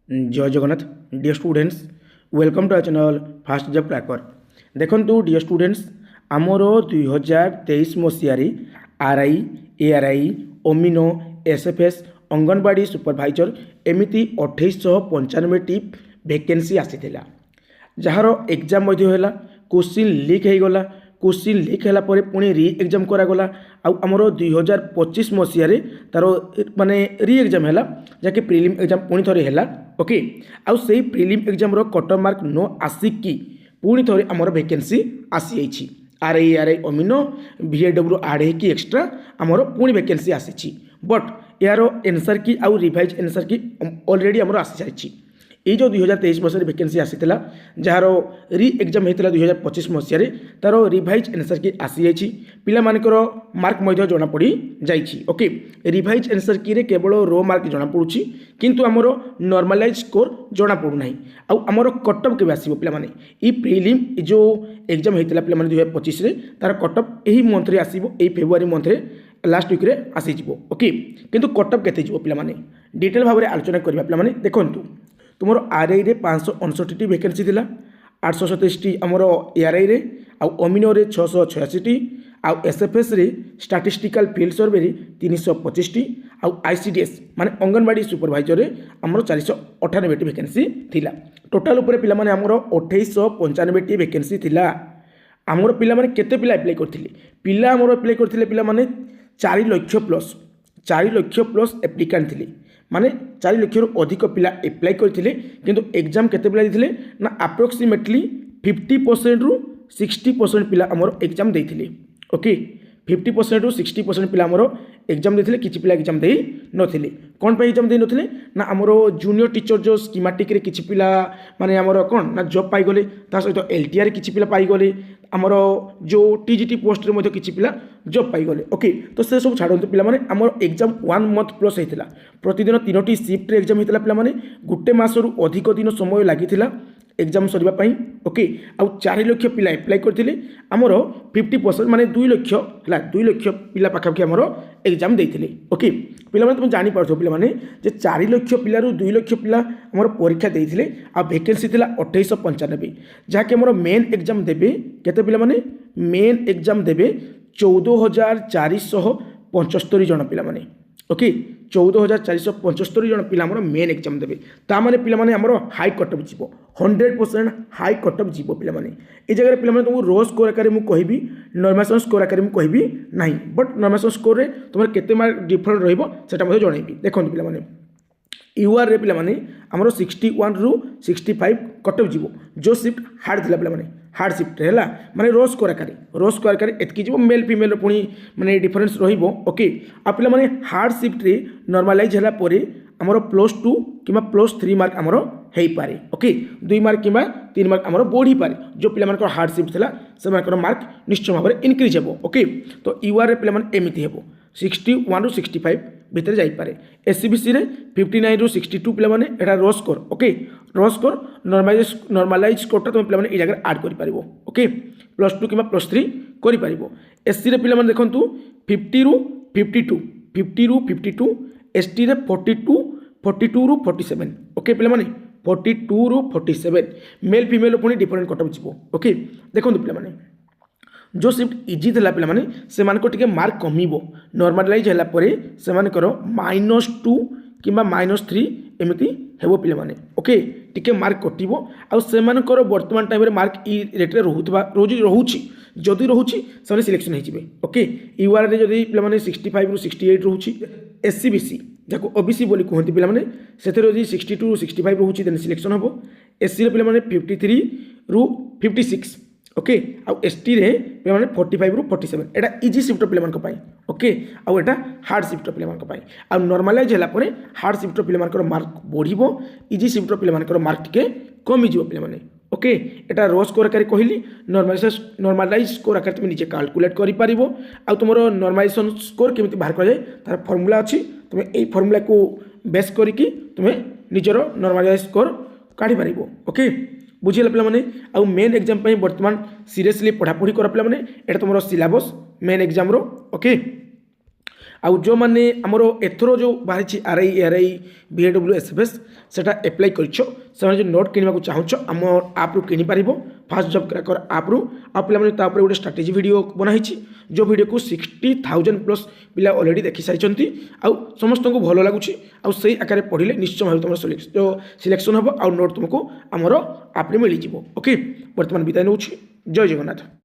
जय Jagannath dear students welcome to our channel fast job cracker. देखंतु dear students आमर 2023 मसीह आरआई एआरआई ओमिनो एसएफएस अंगनवाड़ी सुपरभाइजर एमती 2895 टी वैकेंसी आसीथिला जार एग्जाम क्वेश्चन लीक हो गला। क्वेश्चन लीक है पुणी री एग्जाम करागला आमर 2025 मसीह तार माने री एग्जाम है जहाँकि प्रिलिम एग्जाम पुणी थे है ओके आउ से प्रिलिम एग्जाम कट मार्क न आसिकी पुणी थे आमर वैकेंसी आसी आरआई एआरआई ओमिनो VAW आड हो एक्सट्रा आमर पुणी वैकेंसी आसी बट यार एनसर की आउ रिवाइज एनसर की ऑलरेडी आमर आसी सारी ये जो 2023 मसीह वैकेंसी आसीला जार री एग्जाम होता 2025 मसीह तार रिवाइज एनसर की आसी जाइए पिला मानकर मार्क जना पड़ी जाइए ओके रिवाइज एनसर की रे केवल रो मार्क जना पड़ुछि किंतु आमर नॉर्मलाइज स्कोर जना पड़ूना आमर कटअप के आसो पे ये प्रिलिम जो एग्जाम होता पे 2025 तार कटअप यही मंथ में आसो यही फेब्रुआरी मंथ लास्ट वीक आसीज ओके किंतु कटअप केते जीवो पे डिटेल भाव में आलोचना करवा पे देखंतु तुम आरआई रे 559 वैकेंसी थिला 827 आमर एआरआई रे आउ ओमिनो रे 686 टी आउ एसएफएस रे स्टैटिस्टिकल फील्ड सर्वे रे 325 टी आउ आईसीडीएस माने अंगनवाड़ी सुपरवाइजर रे आमर 498 टी वैकेंसी थिला टोटल ऊपर पिला माने आमर 2895 टी वैकेंसी थिला आमर पिला माने केते पिला अप्लाई करथिले पिला आमर अप्लाई करथिले पिला माने 4 लाख प्लस एप्लिकेंट थिले माने 4 लाख अधिक पिला एप्लाई करथिले किंतु एग्जाम केते पिला दिथिले ना अप्रोक्सीमेटली 50% रु 60% पिला हमर एग्जाम देथिले ओके 50% रु 60% पिला हमर एग्जाम देथिले किछि पिला एग्जाम देई नथिले कोन पे एग्जाम देई नथिले ना हमर जूनियर टीचर जो स्कीमेटिक रे किछि पिला माने हमर कोन ना जॉब पाई गले ता सहित एलटीआर किछि पिला पाई गले आमर जो टीजीटी पोस्ट रे मध्य किछि पिला जॉब पाई गले ओके तो से सब छाडंतु पिला माने आमर एग्जाम 1 मंथ प्लस हेतिला प्रतिदिन 3टी शिफ्ट रे एग्जाम हेतिला पिला माने गुटे मासरु अधिक दिन समय लागिथिला एग्जाम सरिबा पई ओके आउ 4 लाख पिला अप्लाई करथिले आमर 50% माने 2 लाख हला 2 लाख पिला पाखा के आमर एग्जाम देथिले ओके पिला माने तुम जानि पारथो पिला माने जे 4 लाख पिला रु 2 लाख पिला आमर परीक्षा देथिले आ वैकेंसी थिला 2895 जहा के आमर मेन एग्जाम देबे केते पिला माने मेन एग्जाम देबे 14475 जन पिला माने ओके 14475 जन पिला मेन एग्जाम देवे ताने पिला हाई कटअप जीव 100% हाई कटअप जीव पिला ये जगह पिला तुमको रो स्कोर आकार मुझे कहि नॉर्मेशन स्कोर आकार मुझे कहि ना बट नॉर्मेशन स्कोर रे तुम केते मार्क डिफरेंट रही जनइबी देखो पिला यूआर रे पिला आमर 61 रु 65 कटअप जीव जो शिफ्ट हार्ड थिला पिला हार्ड शिफ्ट है माने रो स्कोर आकार एतकी जीव मेल फीमेल पुणी माने डिफरेंस रहिबो ओके आ पिला माने हार्ड शिफ्ट रे नॉर्मलाइज होला परे आमर +2 किबा +3 मार्क आमर हेई पारे ओके 2 मार्क किबा 3 मार्क आमर बढ़ी पारे जो पिला मानकर हार्ड शिफ्ट थिला से मानकर मार्क निश्चय भाव में इनक्रीज हेबो ओके तो यूआर रे पिला माने एमिति हेबो 61 रु 65 भितर जाई पारे एससीबीसी रे 59 रु 62 पिला माने एटा रो स्कोर ओके रो स्कोर नॉर्मलाइज स्कोर ता तुम पिला माने ए जगह ऐड करि पारिबो ओके +2 किबा +3 करि पारिबो एससी रे पिला माने देखंतु 50 रु 52 एसटी रे 42 रु 47 ओके पिला माने 42 रु 47 मेल फीमेल पुणी डिफरेंट कटअप जीवो ओके देखंतु पिला माने जो शिफ्ट इजी थिला पिला माने से मानको टिके मार्क कमिबो नॉर्मलाइज होला परे से मानकर -2 किबा -3 एमिति हेबो पिला माने ओके टिके मार्क कटिबो आ से मानकर वर्तमान टाइम रे मार्क ई रेट रे रहूची जदि रहूची से सिलेक्शन हो जिवे ओके यूआर रे जदि पिला माने 65 रु 68 रहूची एससीबीसी जाको ओबीसी बोली कहती पिला माने सेथे जदि 62 रु 65 रहूची देन सिलेक्शन हबो एससी रे पिला माने 53 रु 56 ओके आउ एसटी रे पिला माने 45 रु 47 एटा इजी शिफ्ट पिला मानक पई ओके आउ एटा हार्ड शिफ्ट पिला मानक पई आ नॉर्मलाइज होला परे हार्ड शिफ्ट पिला मानकर मार्क बढ़िबो इजी शिफ्ट पिला मानकर मार्क टिके कमी जिवो पिला माने ओके एटा रो स्कोर आकार कहली नॉर्मलाइज स्कोर आकार तुम निजे कैलकुलेट करि पारिबो आ तुमरो नॉर्मलाइजेशन स्कोर केमिति बाहर कर जाय तार फार्मूला अछि तुम एई फार्मूला को बेस करिकि तुम निजरो नॉर्मलाइज स्कोर काढी पारिबो ओके बुझिले पिला माने आ मेन एग्जाम पई वर्तमान सीरियसली पढ़ापढ़ी कर पिला माने एटा तुमरो सिलेबस मेन एग्जाम रो ओके आउ जो मैंने आमर एथर जो बाहरी आरआई एआरआई बीएडब्ल्यू एसएफएस सेटा एप्लाई कर जो नोट किणवा चाहूँ आम आप्रु किपर फास्ट जॉब क्रैकर आप्रु आ पे गोटे स्ट्राटेजी वीडियो बनाई जो वीडियो को 60,000 प्लस पिला ऑलरेडी देखी सारी आउ समस्त को भल लगुच आई आकार पढ़ले निश्चय भाव तुम सिलेक्शन हम आउ नोट तुमको आमर आप्रे मिल ओके बर्तमान विदाय नौ जय जगन्नाथ।